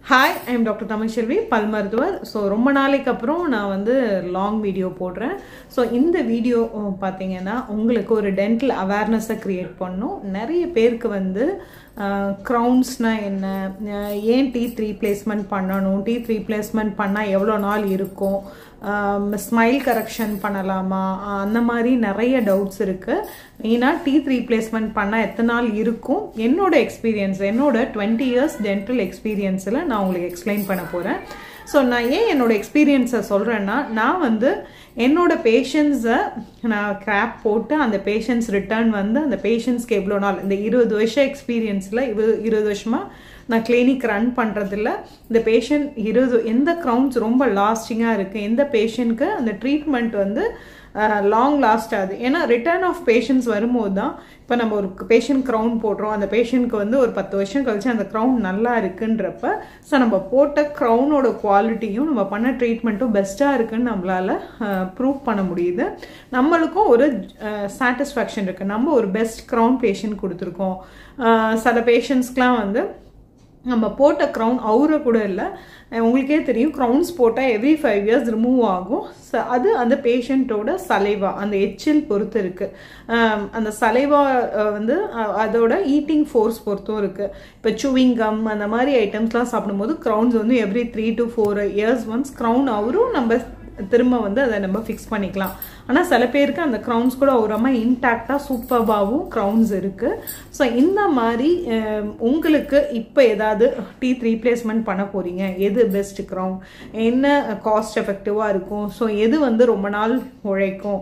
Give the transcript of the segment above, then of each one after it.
Hi, I am Dr. Tamil Shelvi, பல் மருத்துவர். So ரொம்ப நாளைக்கு அப்புறம் நான் வந்து லாங் வீடியோ போடுறேன். ஸோ இந்த வீடியோ பார்த்தீங்கன்னா உங்களுக்கு ஒரு டென்டல் அவேர்னஸை க்ரியேட் பண்ணும். நிறைய பேருக்கு வந்து க்ரௌன்ஸ்னால் என்ன, ஏன் டீத் ரீப்ளேஸ்மெண்ட் பண்ணணும், டீத் ரீப்ளேஸ்மெண்ட் பண்ணால் எவ்வளோ நாள் இருக்கும், ஸ்மைல் கரெக்ஷன் பண்ணலாமா, அந்த மாதிரி நிறைய டவுட்ஸ் இருக்குது. மெயினாக டீத் ரீப்ளேஸ்மெண்ட் பண்ணால் எத்தனை நாள் இருக்கும், என்னோட எக்ஸ்பீரியன்ஸ், என்னோட 20 years டென்டல் எக்ஸ்பீரியன்ஸில் நான் உங்களுக்கு எக்ஸ்பிளைன் பண்ண போகிறேன். ஸோ நான் ஏன் என்னோட எக்ஸ்பீரியன்ஸை சொல்கிறேன்னா, நான் வந்து என்னோட பேஷண்ட்ஸை நான் கிராப் போட்டு அந்த பேஷண்ட்ஸ் ரிட்டர்ன் வந்து அந்த பேஷண்ட்ஸ்க்கு எவ்வளோ நாள், இந்த 20 வருஷம் எக்ஸ்பீரியன்ஸில் 20 வருஷமாக நான் கிளினிக் ரன் பண்ணுறதில்ல. இந்த பேஷண்ட் எந்த க்ரௌன்ஸ் ரொம்ப லாஸ்டிங்காக இருக்குது, எந்த பேஷண்ட்க்கு அந்த ட்ரீட்மெண்ட் வந்து லாங் லாஸ்ட் ஆகுது. ஏன்னா ரிட்டர்ன் ஆஃப் பேஷண்ட்ஸ் வரும்போது தான், இப்போ நம்ம ஒரு பேஷண்ட் க்ரௌன் போடுறோம், அந்த பேஷண்ட்க்கு வந்து ஒரு 10 வருஷம் கழிச்சு அந்த க்ரௌன் நல்லா இருக்குன்றப்ப ஸோ நம்ம போட்ட க்ரௌனோட குவாலிட்டியும் நம்ம பண்ண ட்ரீட்மெண்ட்டும் பெஸ்ட்டாக இருக்குன்னு நம்மளால் ப்ரூவ் பண்ண முடியுது. நம்மளுக்கும் ஒரு சாட்டிஸ்ஃபேக்ஷன் இருக்குது, நம்ம ஒரு பெஸ்ட் க்ரௌன் பேஷண்ட் கொடுத்துருக்கோம். சில பேஷண்ட்ஸ்க்கெலாம் வந்து நம்ம போட்ட க்ரௌன் அவுற கூட இல்லை, உங்களுக்கே தெரியும் க்ரௌன்ஸ் போட்டால் எவ்ரி 5 years ரிமூவ் ஆகும். அது அந்த பேஷண்ட்டோட சலைவா, அந்த எச்சில் பொறுத்து இருக்குது. அந்த சலைவா வந்து அதோட ஈட்டிங் ஃபோர்ஸ் பொறுத்தும் இருக்குது. இப்போ சூவிங் கம் அந்த மாதிரி ஐட்டம்ஸ்லாம் சாப்பிடும்போது க்ரௌன்ஸ் வந்து every 3 to 4 years once crown அவரும் நம்ம திரும்ப வந்து அதை நம்ம ஃபிக்ஸ் பண்ணிக்கலாம். ஆனால் சில பேருக்கு அந்த க்ரௌன்ஸ் கூட ஓரமாக இன்டாக்டாக சூப்பர்பாகவும் க்ரௌன்ஸ் இருக்குது. ஸோ இந்த மாதிரி உங்களுக்கு இப்போ ஏதாவது டீத் ரீப்ளேஸ்மெண்ட் பண்ண போகிறீங்க, எது பெஸ்ட் க்ரௌன், என்ன காஸ்ட் எஃபெக்டிவாக இருக்கும், ஸோ எது வந்து ரொம்ப நாள் உழைக்கும்,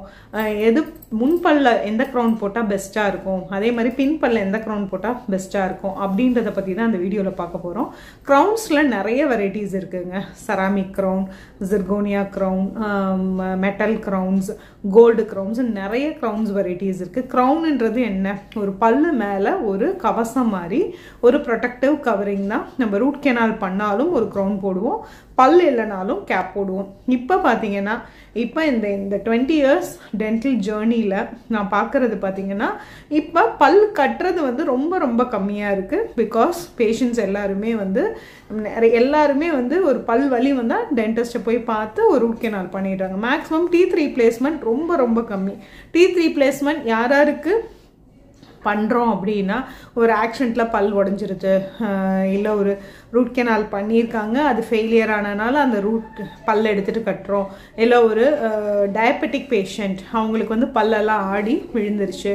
எது முன்பல்ல எந்த க்ரௌன் போட்டால் பெஸ்ட்டாக இருக்கும், அதே மாதிரி பின்பல்ல எந்த க்ரௌன் போட்டால் பெஸ்ட்டாக இருக்கும் அப்படின்றத பற்றி தான் அந்த வீடியோவில் பார்க்க போகிறோம். க்ரௌன்ஸில் நிறைய வெரைட்டிஸ் இருக்குதுங்க. Ceramic crown, zirconia crown, metal crowns, gold crowns, நிறைய க்ரௌன்ஸ் வெரைட்டிஸ் இருக்குது. க்ரௌன்ன்றது என்ன, ஒரு பல்லு மேலே ஒரு கவசம் மாதிரி ஒரு ப்ரொடெக்டிவ் கவரிங் தான். நம்ம ரூட் கெனால் பண்ணாலும் ஒரு க்ரௌன் போடுவோம், பல் இல்லைனாலும் கேப் போடுவோம். இப்போ பார்த்தீங்கன்னா இப்போ இந்த 20 years டென்டல் ஜேர்னியில் நான் பார்க்குறது பார்த்தீங்கன்னா, இப்போ பல் கட்டுறது வந்து ரொம்ப ரொம்ப கம்மியாக இருக்குது. பிகாஸ் பேஷண்ட்ஸ் எல்லாருமே வந்து ஒரு பல் வலி வந்தால் டென்டிஸ்ட்டை போய் பார்த்து ஒரு ரூட் கெனால் பண்ணிடுறாங்க. மேக்ஸிமம் டீத் ரீப்ளேஸ்மெண்ட் ரொம்ப ரொம்ப கம்மி. டீத் ரீப்ளேஸ்மெண்ட் யாராருக்கு பண்ணுறோம் அப்படின்னா, ஒரு ஆக்சிடெண்ட்டில் பல் உடஞ்சிருது, இல்லை ஒரு ரூட் கெனால் பண்ணியிருக்காங்க, அது ஃபெயிலியர் ஆனதுனால அந்த பல் எடுத்துகிட்டு கட்டுறோம், இல்லை ஒரு டயபெட்டிக் பேஷண்ட் அவங்களுக்கு வந்து பல்லெல்லாம் ஆடி விழுந்துருச்சு,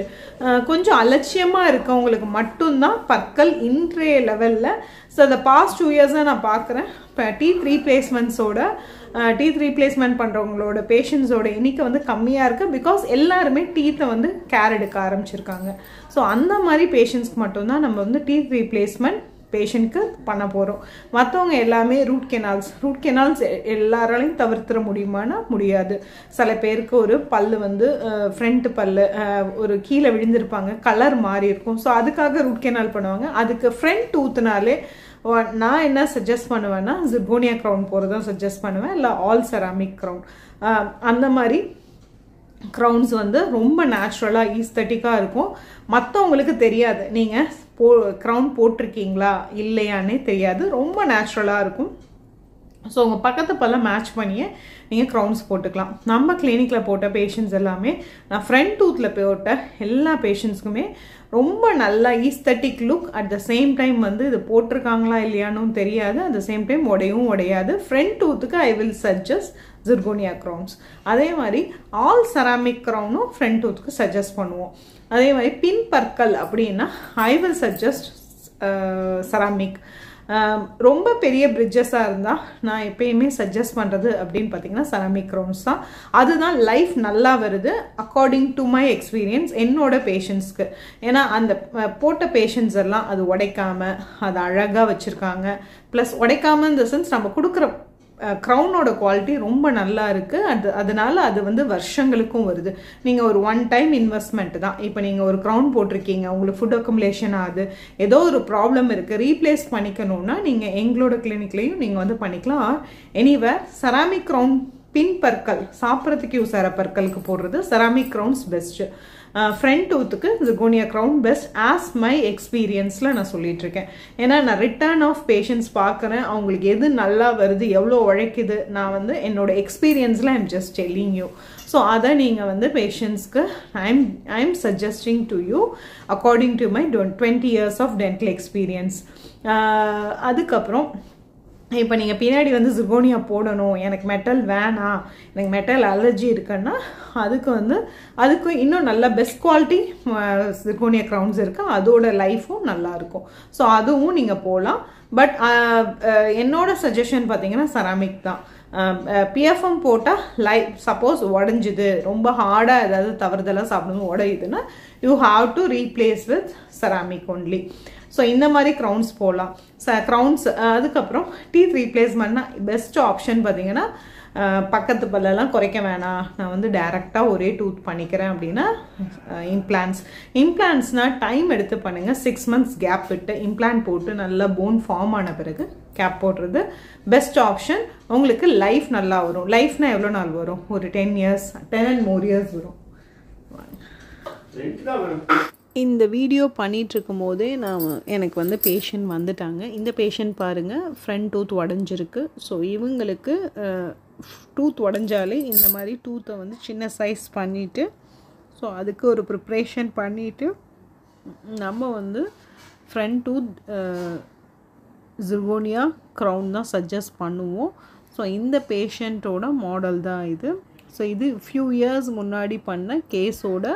கொஞ்சம் அலட்சியமாக இருக்கவங்களுக்கு மட்டும்தான் பற்கள் இன்றைய லெவலில். ஸோ அந்த பாஸ்ட் 2 years நான் பார்க்குறேன். இப்போ டீத் ரீப்ளேஸ்மெண்ட் பண்ணுறவங்களோட பேஷண்ட்ஸோட எண்ணிக்கை வந்து கம்மியாக இருக்குது. பிகாஸ் எல்லாருமே டீத்தை வந்து கேர் எடுக்க ஆரம்பிச்சிருக்காங்க. ஸோ அந்த மாதிரி பேஷண்ட்ஸ்க்கு மட்டும்தான் நம்ம வந்து டீத் ரீப்ளேஸ்மெண்ட் பேஷண்ட்க்கு பண்ண போகிறோம். மற்றவங்க எல்லாமே ரூட் கெனால்ஸ் எல்லாராலையும் தவிர்த்துற முடியுமானா முடியாது. சில பேருக்கு ஒரு பல்லு வந்து ஃப்ரண்ட் பல்லு ஒரு கீழே விழுந்திருப்பாங்க, கலர் மாறி இருக்கும், ஸோ அதுக்காக ரூட் கெனால் பண்ணுவாங்க. அதுக்கு ஃப்ரண்ட் டூத்னாலே நான் என்ன சஜஸ்ட் பண்ணுவேன்னா, ஜிர்கோனியா க்ரௌன் போகிறதான் சஜஸ்ட் பண்ணுவேன், இல்லை ஆல் செராமிக் க்ரௌன். அந்த மாதிரி க்ரௌன்ஸ் வந்து ரொம்ப நேச்சுரலாக ஈஸ்தட்டிக்காக இருக்கும். மற்றவங்களுக்கு தெரியாது, நீங்கள் க்ரௌன் போட்டிருக்கீங்களா இல்லையானே தெரியாது, ரொம்ப நேச்சுரலாக இருக்கும். ஸோ உங்கள் பக்கத்து பல்ல மேட்ச் பண்ணியே நீங்கள் க்ரௌன்ஸ் போட்டுக்கலாம். நம்ம கிளினிக்கில் போட்ட பேஷண்ட்ஸ் எல்லாமே, நான் ஃப்ரண்ட் டூத்தில் போட்ட எல்லா பேஷண்ட்ஸ்க்குமே ரொம்ப நல்லா aesthetic look. At the same time வந்து இது போட்டிருக்காங்களா இல்லையானும் தெரியாது, அட் த சேம் டைம் உடையாது. ஃப்ரண்ட் டூத்துக்கு I will suggest zirconia crowns. அதே மாதிரி ஆல் செராமிக் க்ரௌனும் ஃப்ரண்ட் டூத்துக்கு சஜஸ்ட் பண்ணுவோம். அதே மாதிரி பின் பற்கள் அப்படின்னா ஐ வில் சஜஸ்ட் செராமிக். ரொம்ப பெரிய பிரிட்ஜஸாக இருந்தால் நான் எப்பயுமே சஜஸ்ட் பண்ணுறது அப்படின்னு பார்த்தீங்கன்னா செராமிக் க்ரௌன்ஸ் தான். அதுதான் லைஃப் நல்லா வருது அக்கார்டிங் டு மை எக்ஸ்பீரியன்ஸ் என்னோட பேஷண்ட்ஸ்க்கு. ஏன்னா அந்த போட்ட பேஷண்ட்ஸ் எல்லாம் அது உடைக்காமல் அது அழகாக வச்சுருக்காங்க. ப்ளஸ் உடைக்காமல் இந்த சென்ஸ் நம்ம கொடுக்குற க்ரௌனோட குவாலிட்டி ரொம்ப நல்லா இருக்குது. அதனால அது வந்து வருஷங்களுக்கும் வருது. நீங்கள் ஒரு 1 time இன்வெஸ்ட்மெண்ட் தான். இப்போ நீங்கள் ஒரு க்ரௌன் போட்டிருக்கீங்க, உங்களுக்கு ஃபுட் அக்குமுலேஷன் ஆகுது, ஏதோ ஒரு ப்ராப்ளம் இருக்குது, ரீப்ளேஸ் பண்ணிக்கணும்னா நீங்கள் எங்களோட கிளினிக்லேயும் நீங்கள் வந்து பண்ணிக்கலாம். எனிவேர் செராமிக் க்ரௌன் பின் பற்கள் சாப்பிட்றதுக்கு யூஸ் ஆகிற பற்களுக்கு போடுறது செராமிக் க்ரௌன்ஸ் பெஸ்ட்டு. ஃப்ரண்ட் டூத்துக்கு zirconia crown best as my எக்ஸ்பீரியன்ஸில் நான் சொல்லிட்டு இருக்கேன். ஏன்னா நான் ரிட்டர்ன் ஆஃப் பேஷண்ட்ஸ் பார்க்குறேன், அவங்களுக்கு எது நல்லா வருது, எவ்வளோ உழைக்குது, நான் வந்து என்னோட எக்ஸ்பீரியன்ஸில் I'm just telling you. So அதை நீங்கள் வந்து பேஷண்ட்ஸ்க்கு I'm suggesting to you according to my 20 years of dental experience. அதுக்கப்புறம் இப்போ நீங்கள் பின்னாடி வந்து ஜிர்கோனியா போடணும், எனக்கு மெட்டல் வேணாம், எனக்கு மெட்டல் அலர்ஜி இருக்குன்னா அதுக்கு இன்னும் நல்ல பெஸ்ட் குவாலிட்டி ஜிர்கோனியா க்ரௌன்ஸ் இருக்குது, அதோட லைஃப்பும் நல்லாயிருக்கும். ஸோ அதுவும் நீங்கள் போகலாம். பட் என்னோட சஜஷன் பார்த்தீங்கன்னா செராமிக் தான். பிஎஃப்எம் போட்டால் சப்போஸ் உடஞ்சிது, ரொம்ப ஹார்டாக ஏதாவது தவறுதலாக சாப்பிடுங்க உடையுதுன்னா you have to replace with ceramic only. So இந்த மாதிரி க்ரௌன்ஸ் போகலாம். க்ரௌன்ஸ் அதுக்கப்புறம் டீத் ரீப்ளேஸ்மெண்ட்னா பெஸ்ட் ஆப்ஷன் பார்த்தீங்கன்னா பக்கத்து பல்லெல்லாம் குறைக்க வேணாம், நான் வந்து டைரெக்டாக ஒரே டூத் பண்ணிக்கிறேன் அப்படின்னா இம்ப்ளான்ட்ஸ்னால் டைம் எடுத்து பண்ணுங்கள். 6 months கேப் விட்டு இம்ப்ளான்ட் போட்டு நல்லா போன் ஃபார்ம் ஆன பிறகு கேப் போடுறது பெஸ்ட் ஆப்ஷன். உங்களுக்கு லைஃப் நல்லா வரும். லைஃப்னா எவ்வளோ நாள் வரும்? ஒரு 10 years 10 and more years வரும். இந்த வீடியோ பண்ணிகிட்ருக்கும் போதே எனக்கு வந்து பேஷண்ட் வந்துட்டாங்க. இந்த பேஷண்ட் பாருங்கள், ஃப்ரண்ட் டூத் உடஞ்சிருக்கு. ஸோ இவங்களுக்கு டூத் உடஞ்சாலே இந்த மாதிரி டூத்தை வந்து சின்ன சைஸ் பண்ணிவிட்டு, ஸோ அதுக்கு ஒரு ப்ரிப்ரேஷன் பண்ணிவிட்டு நம்ம வந்து ஃப்ரண்ட் டூத் ஜிர்கோனியா க்ரௌன் தான் சஜஸ்ட் பண்ணுவோம். ஸோ இந்த பேஷண்ட்டோட மாடல் தான் இது. ஸோ இது ஃபியூ இயர்ஸ் முன்னாடி பண்ண கேஸோட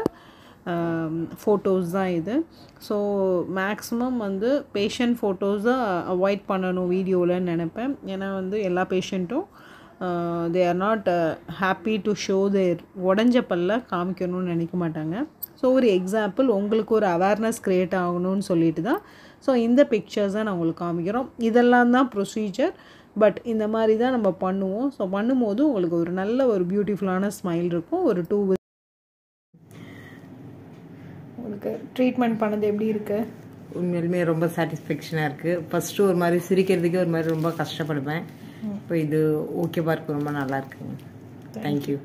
ஃபோட்டோஸ் தான் இது. ஸோ மேக்ஸிமம் வந்து பேஷண்ட் ஃபோட்டோஸை அவாய்ட் பண்ணணும் வீடியோவில்னு நினைப்பேன். ஏன்னா வந்து எல்லா பேஷண்ட்டும் they are not happy to show their உடஞ்ச பல்ல காமிக்கணும்னு நினைக்க மாட்டாங்க. ஸோ ஒரு எக்ஸாம்பிள் உங்களுக்கு ஒரு அவேர்னஸ் க்ரியேட் ஆகணும்னு சொல்லிட்டு தான் ஸோ இந்த பிக்சர்ஸை நான் உங்களுக்கு காமிக்கிறோம். இதெல்லாம் தான் ப்ரொசீஜர். பட் இந்த மாதிரி தான் நம்ம பண்ணுவோம். ஸோ பண்ணும்போது உங்களுக்கு ஒரு நல்ல ஒரு பியூட்டிஃபுல்லான ஸ்மைல் இருக்கும். ஒரு 2 உங்களுக்கு ட்ரீட்மெண்ட் பண்ணது எப்படி இருக்குது? உண்மையிலுமே ரொம்ப சாட்டிஸ்ஃபேக்ஷனாக இருக்குது. ஃபஸ்ட்டு ஒரு மாதிரி சிரிக்கிறதுக்கே ஒரு மாதிரி ரொம்ப கஷ்டப்படுவேன். இப்போ இது ஓகேவா இருக்குது, ரொம்ப நல்லா இருக்குங்க. தேங்க்யூ.